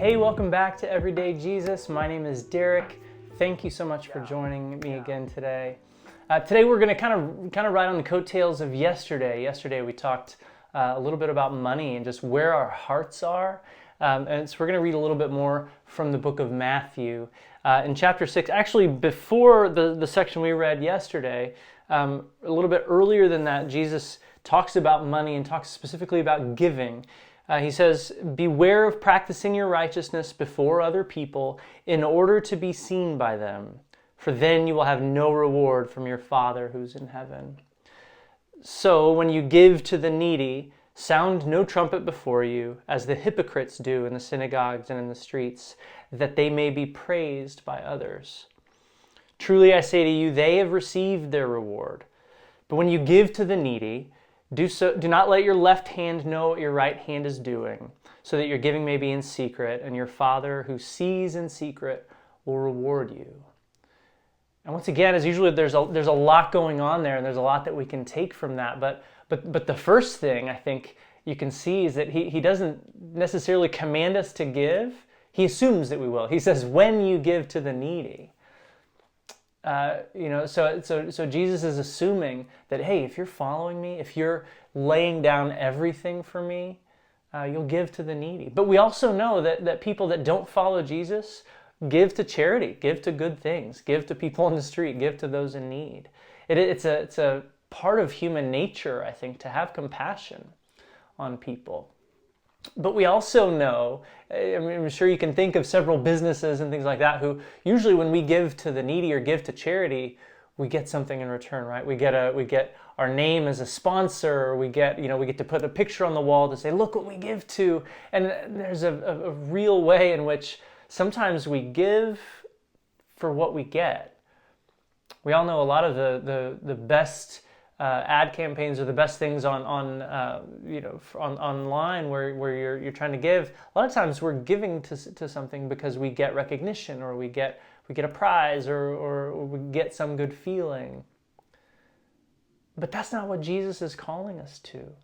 Hey, welcome back to Everyday Jesus. My name is Derek. Thank you so much for joining me again today. Today we're going to kind of ride on the coattails of yesterday. Yesterday we talked a little bit about money and just where our hearts are. And so we're going to read a little bit more from the book of Matthew. In chapter 6, actually before the section we read yesterday, a little bit earlier than that, Jesus talks about money and talks specifically about giving. He says, "Beware of practicing your righteousness before other people in order to be seen by them, for then you will have no reward from your Father who's in heaven. So when you give to the needy, sound no trumpet before you, as the hypocrites do in the synagogues and in the streets, that they may be praised by others. Truly I say to you, they have received their reward. But when you give to the needy, do not let your left hand know what your right hand is doing, so that your giving may be in secret, and your Father who sees in secret will reward you." And once again, as usually, there's a lot going on there, and there's a lot that we can take from that. But the first thing I think you can see is that he doesn't necessarily command us to give. He assumes that we will. He says, "When you give to the needy." So Jesus is assuming that, hey, if you're following me, if you're laying down everything for me, you'll give to the needy. But we also know that people that don't follow Jesus give to charity, give to good things, give to people on the street, give to those in need. It's a part of human nature, I think, to have compassion on people. But we also know, I'm sure you can think of several businesses and things like that who usually when we give to the needy or give to charity, we get something in return, right? We get our name as a sponsor, or we get to put a picture on the wall to say, look what we give to. And there's a real way in which sometimes we give for what we get. We all know a lot of the best ad campaigns are the best things online where you're trying to give. A lot of times we're giving to something because we get recognition, or we get a prize, or we get some good feeling. But that's not what Jesus is calling us to.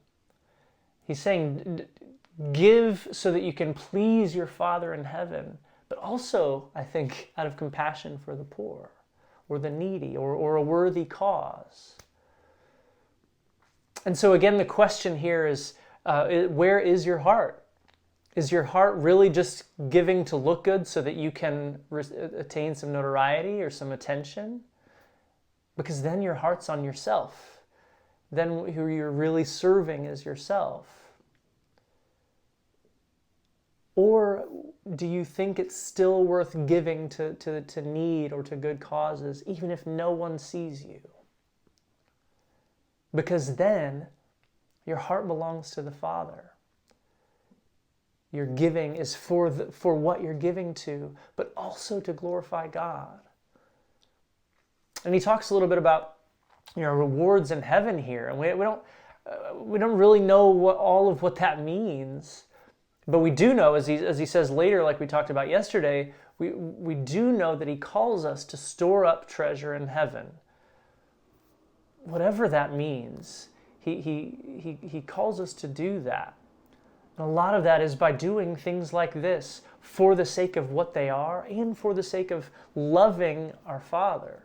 He's saying, give so that you can please your Father in heaven, but also, I think, out of compassion for the poor or the needy or a worthy cause. And so again, the question here is, where is your heart? Is your heart really just giving to look good so that you can attain some notoriety or some attention? Because then your heart's on yourself. Then who you're really serving is yourself. Or do you think it's still worth giving to need or to good causes, even if no one sees you? Because then your heart belongs to the Father. Your giving is for what you're giving to, but also to glorify God. And he talks a little bit about rewards in heaven here, and we don't really know all of what that means, but we do know, as he says later, like we talked about yesterday, we do know that he calls us to store up treasure in heaven. Whatever that means, he calls us to do that. And a lot of that is by doing things like this for the sake of what they are and for the sake of loving our Father.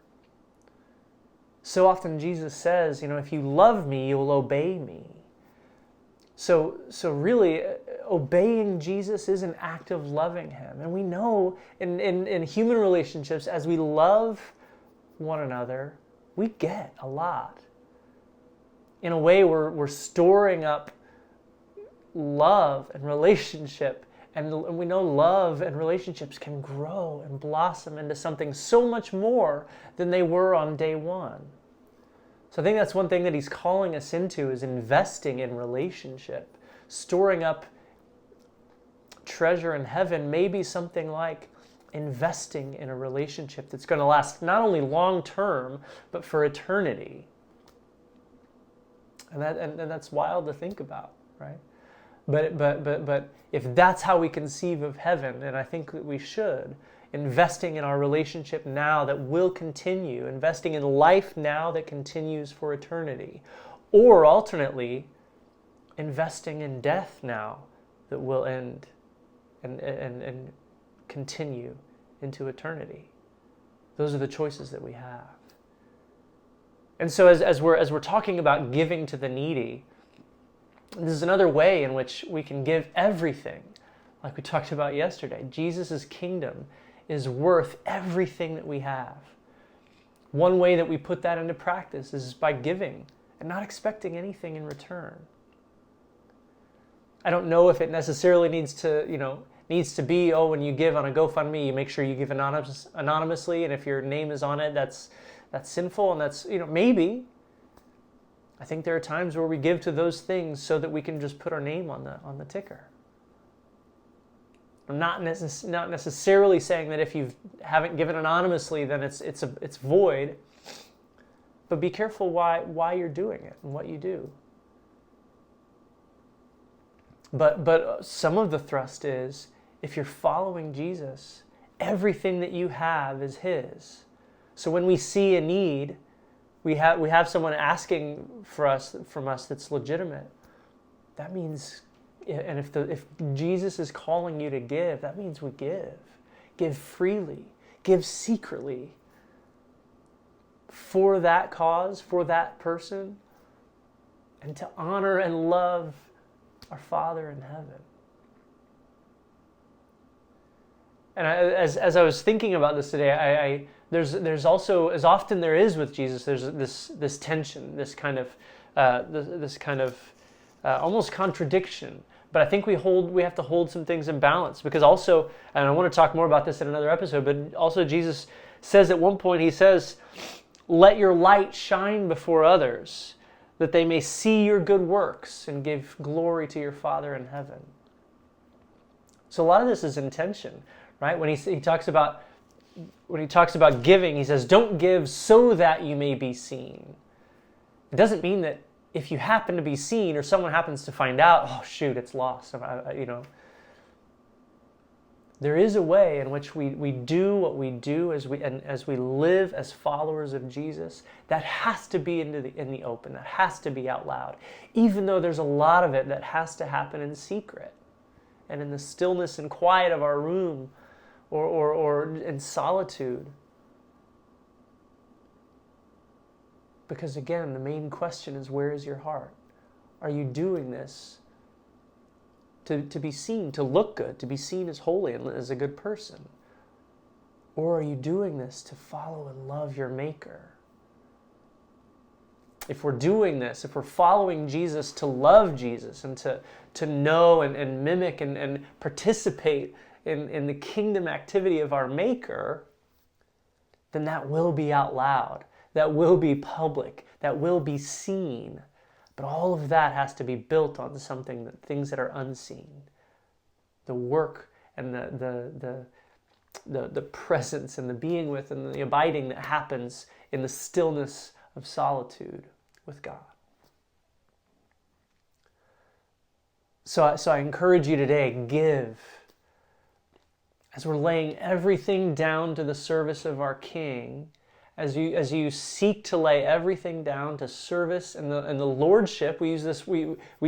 So often Jesus says, if you love me, you'll obey me. So really, obeying Jesus is an act of loving him. And we know in human relationships, as we love one another, we get a lot. In a way, we're storing up love and relationship, and we know love and relationships can grow and blossom into something so much more than they were on day one. So I think that's one thing that he's calling us into, is investing in relationship. Storing up treasure in heaven may be something like investing in a relationship that's going to last not only long term, but for eternity. And that's wild to think about, right? But if that's how we conceive of heaven, and I think that we should, investing in our relationship now that will continue, investing in life now that continues for eternity, or alternately, investing in death now that will end and continue into eternity. Those are the choices that we have. And so as we're talking about giving to the needy, this is another way in which we can give everything, like we talked about yesterday. Jesus' kingdom is worth everything that we have. One way that we put that into practice is by giving and not expecting anything in return. I don't know if it necessarily needs to be, when you give on a GoFundMe, you make sure you give anonymously, and if your name is on it, that's sinful, and that's, maybe. I think there are times where we give to those things so that we can just put our name on the ticker. I'm not necessarily saying that if you haven't given anonymously, then it's void. But be careful why you're doing it and what you do. But some of the thrust is, if you're following Jesus, everything that you have is His. So when we see a need, we have someone asking from us that's legitimate. That means, and if Jesus is calling you to give, that means we give freely, give secretly, for that cause, for that person, and to honor and love our Father in heaven. And as I was thinking about this today, there's also, as often there is with Jesus, there's this tension, this kind of almost contradiction. But I think we have to hold some things in balance, because also, and I want to talk more about this in another episode, but also Jesus says at one point, He says, "Let your light shine before others, that they may see your good works and give glory to your Father in heaven." So a lot of this is intention, right? When he talks about giving, he says, "Don't give so that you may be seen." It doesn't mean that if you happen to be seen or someone happens to find out, oh shoot, it's lost. There is a way in which we do what we do as we live as followers of Jesus. That has to be in the open. That has to be out loud, even though there's a lot of it that has to happen in secret and in the stillness and quiet of our room, or in solitude. Because again, the main question is, where is your heart? Are you doing this to be seen, to look good, to be seen as holy and as a good person? Or are you doing this to follow and love your Maker? If we're doing this, if we're following Jesus to love Jesus and to know and mimic and participate in the kingdom activity of our Maker, then that will be out loud. That will be public. That will be seen. But all of that has to be built on things that are unseen. The work and the presence and the being with and the abiding that happens in the stillness of solitude with God. So I encourage you today, give. As we're laying everything down to the service of our King, as you seek to lay everything down to service and the lordship, we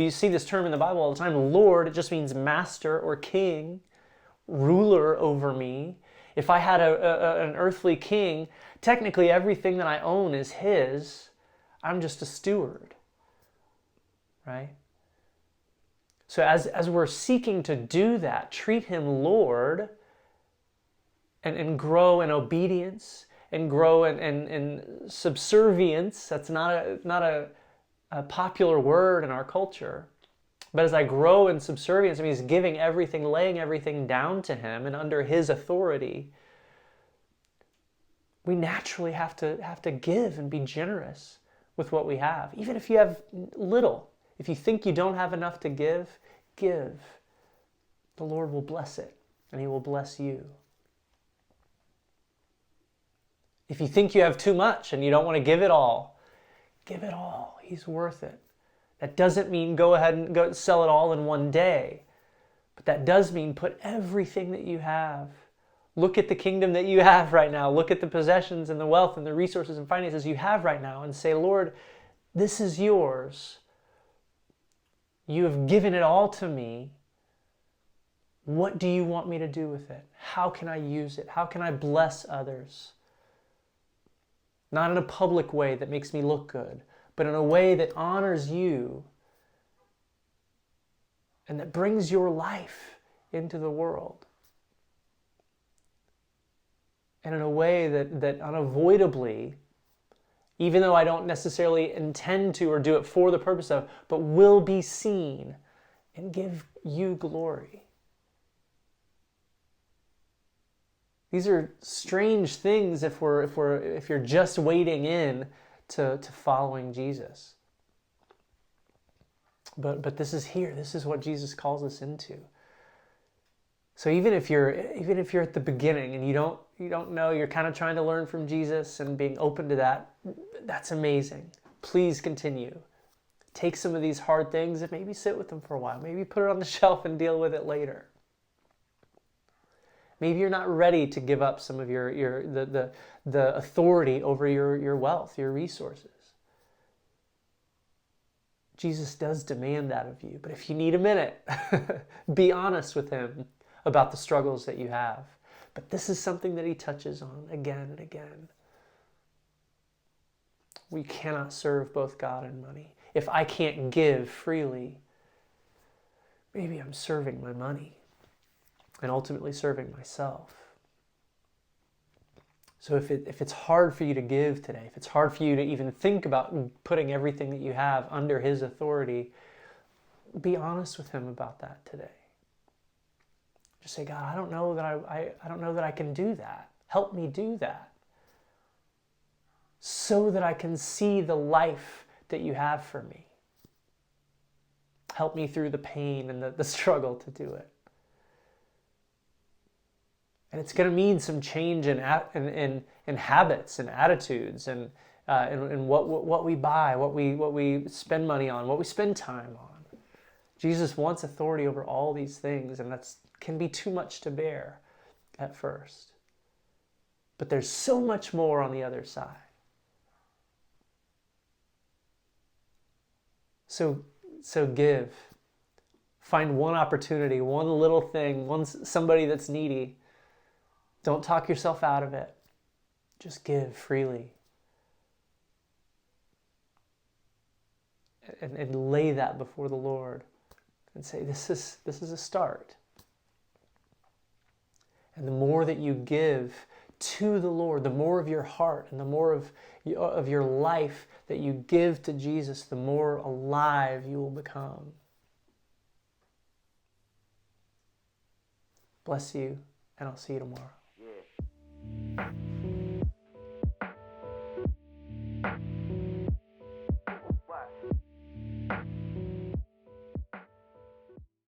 see this term in the Bible all the time. Lord, it just means master or king, ruler over me. If I had an earthly king, technically everything that I own is his. I'm just a steward, right? So as we're seeking to do that, treat him Lord, and grow in obedience, and grow in subservience. That's not a popular word in our culture. But as I grow in subservience, it means giving everything, laying everything down to him and under his authority. We naturally have to give and be generous with what we have. Even if you have little. If you think you don't have enough to give. The Lord will bless it, and he will bless you. If you think you have too much and you don't want to give it all, give it all. He's worth it. That doesn't mean go ahead and go sell it all in one day. But that does mean put everything that you have. Look at the kingdom that you have right now. Look at the possessions and the wealth and the resources and finances you have right now and say, Lord, this is yours. You have given it all to me. What do you want me to do with it? How can I use it? How can I bless others? Not in a public way that makes me look good, but in a way that honors you and that brings your life into the world. And in a way that unavoidably, even though I don't necessarily intend to or do it for the purpose of, but will be seen and give you glory. These are strange things if you're just wading in to following Jesus. But this is here. This is what Jesus calls us into. So even if you're at the beginning and you don't know, you're kind of trying to learn from Jesus and being open to that, that's amazing. Please continue. Take some of these hard things and maybe sit with them for a while. Maybe put it on the shelf and deal with it later. Maybe you're not ready to give up some of the authority over your wealth, your resources. Jesus does demand that of you, but if you need a minute, be honest with him about the struggles that you have. But this is something that he touches on again and again. We cannot serve both God and money. If I can't give freely, maybe I'm serving my money and ultimately serving myself. So if it's hard for you to give today, if it's hard for you to even think about putting everything that you have under his authority, be honest with him about that today. Just say, God, I don't know that I can do that. Help me do that. So that I can see the life that you have for me. Help me through the pain and the struggle to do it. And it's going to mean some change in habits and attitudes and what we buy, what we spend money on, what we spend time on. Jesus wants authority over all these things, and that can be too much to bear at first. But there's so much more on the other side. So give. Find one opportunity, one little thing, somebody that's needy. Don't talk yourself out of it. Just give freely. And lay that before the Lord and say, this is a start. And the more that you give to the Lord, the more of your heart and the more of your life that you give to Jesus, the more alive you will become. Bless you, and I'll see you tomorrow.